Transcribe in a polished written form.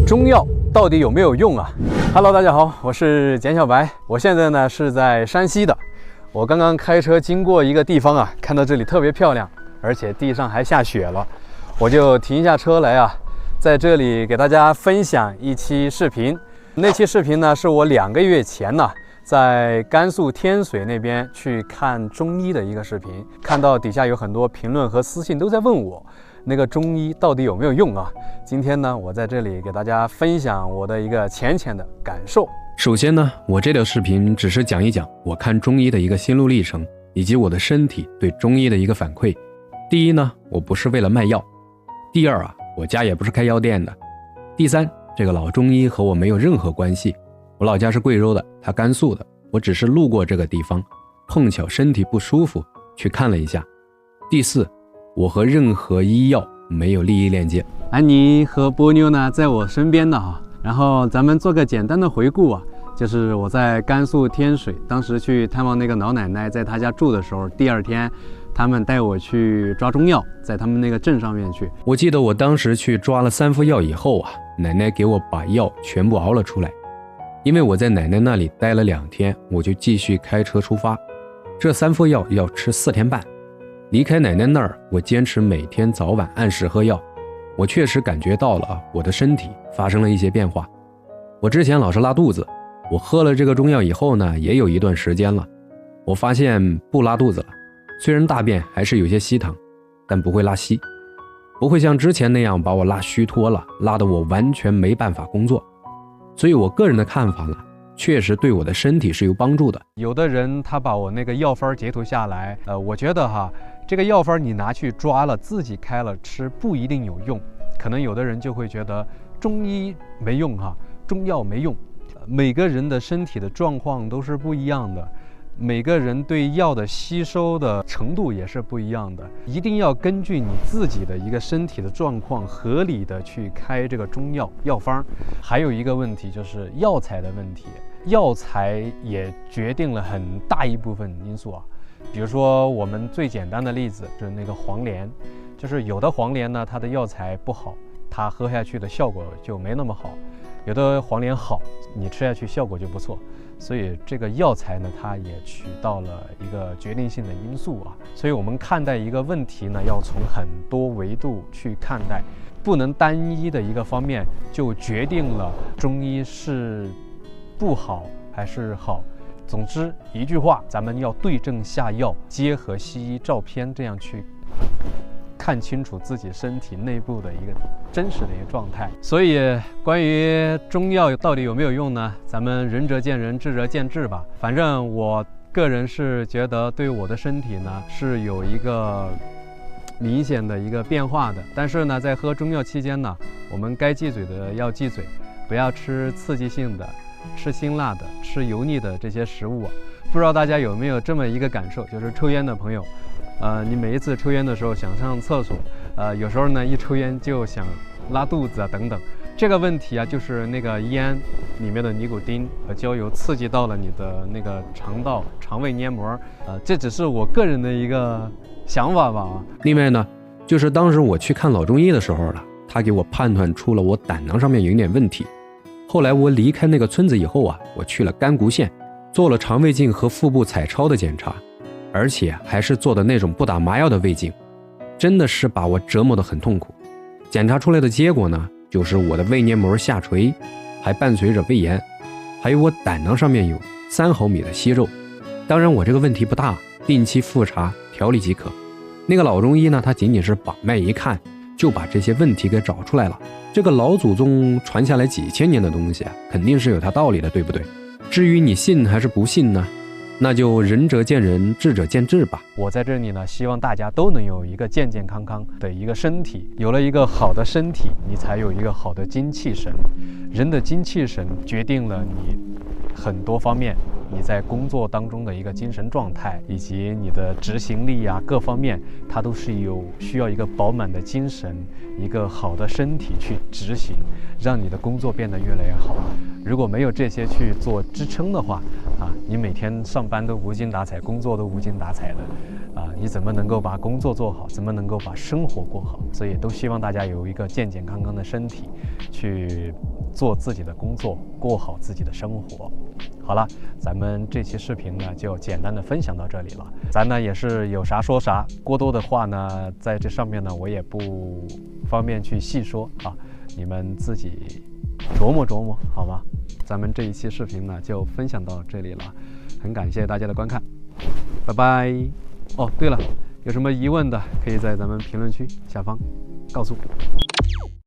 中药到底有没有用啊 ？Hello， 大家好，我是简小白，我现在呢是在山西的。我刚刚开车经过一个地方啊，看到这里特别漂亮，而且地上还下雪了，我就停下车来啊，在这里给大家分享一期视频。那期视频呢，是我2个月前呢，在甘肃天水那边去看中医的一个视频，看到底下有很多评论和私信都在问我，那个中医到底有没有用啊？今天呢，我在这里给大家分享我的一个浅浅的感受。首先呢，我这条视频只是讲一讲我看中医的一个心路历程，以及我的身体对中医的一个反馈。第一呢，我不是为了卖药；第二啊，我家也不是开药店的；第三，这个老中医和我没有任何关系。我老家是贵州的，他甘肃的，我只是路过这个地方，碰巧身体不舒服去看了一下。第四，我和任何医药没有利益链接。安妮和波妞呢在我身边的哈，然后咱们做个简单的回顾啊，就是我在甘肃天水，当时去探望那个老奶奶，在她家住的时候，第2天他们带我去抓中药，在他们那个镇上面去。我记得我当时去抓了3副药以后啊，奶奶给我把药全部熬了出来。因为我在奶奶那里待了2天，我就继续开车出发。这3副药要吃4天半。离开奶奶那儿，我坚持每天早晚按时喝药。我确实感觉到了我的身体发生了一些变化。我之前老是拉肚子，我喝了这个中药以后呢，也有一段时间了，我发现不拉肚子了。虽然大便还是有些稀淌，但不会拉稀，不会像之前那样把我拉虚脱了，拉得我完全没办法工作。所以我个人的看法呢，确实对我的身体是有帮助的。有的人他把我那个药方截图下来，我觉得哈，这个药方你拿去抓了，自己开了吃不一定有用。可能有的人就会觉得中医没用哈，中药没用。每个人的身体的状况都是不一样的，每个人对药的吸收的程度也是不一样的，一定要根据你自己的一个身体的状况，合理的去开这个中药药方。还有一个问题就是药材的问题，药材也决定了很大一部分因素啊。比如说我们最简单的例子就是那个黄连，就是有的黄连呢，它的药材不好，它喝下去的效果就没那么好；有的黄连好，你吃下去效果就不错。所以这个药材呢，它也起到了一个决定性的因素啊。所以我们看待一个问题呢，要从很多维度去看待，不能单一的一个方面就决定了中医是不好还是好。总之一句话，咱们要对症下药，结合西医照片，这样去看清楚自己身体内部的一个真实的一个状态。所以关于中药到底有没有用呢，咱们仁者见仁，智者见智吧。反正我个人是觉得对我的身体呢是有一个明显的一个变化的。但是呢，在喝中药期间呢，我们该忌嘴的要忌嘴，不要吃刺激性的，吃辛辣的，吃油腻的这些食物啊。不知道大家有没有这么一个感受，就是抽烟的朋友，你每一次抽烟的时候想上厕所，有时候呢一抽烟就想拉肚子啊等等。这个问题啊，就是那个烟里面的尼古丁和焦油刺激到了你的那个肠道、肠胃黏膜，这只是我个人的一个想法吧。另外呢，就是当时我去看老中医的时候了，他给我判断出了我胆囊上面有一点问题。后来我离开那个村子以后啊，我去了甘谷县，做了肠胃镜和腹部彩超的检查。而且还是做的那种不打麻药的胃镜，真的是把我折磨得很痛苦。检查出来的结果呢，就是我的胃黏膜下垂，还伴随着胃炎，还有我胆囊上面有3毫米的息肉。当然我这个问题不大，定期复查调理即可。那个老中医呢，他仅仅是把脉一看，就把这些问题给找出来了。这个老祖宗传下来几千年的东西啊，肯定是有它道理的，对不对？至于你信还是不信呢，那就仁者见仁，智者见智吧。我在这里呢，希望大家都能有一个健健康康的一个身体。有了一个好的身体，你才有一个好的精气神。人的精气神决定了你很多方面，你在工作当中的一个精神状态，以及你的执行力啊，各方面，它都是需要一个饱满的精神，一个好的身体去执行，让你的工作变得越来越好。如果没有这些去做支撑的话，你每天上班都无精打采，工作都无精打采的，你怎么能够把工作做好，怎么能够把生活过好？所以都希望大家有一个健健康康的身体，去做自己的工作，过好自己的生活。好了，咱们这期视频呢就简单的分享到这里了。咱呢也是有啥说啥，过多的话呢在这上面呢我也不方便去细说啊，你们自己琢磨琢磨好吗？咱们这一期视频呢就分享到这里了，很感谢大家的观看，拜拜。哦，对了，有什么疑问的可以在咱们评论区下方告诉我。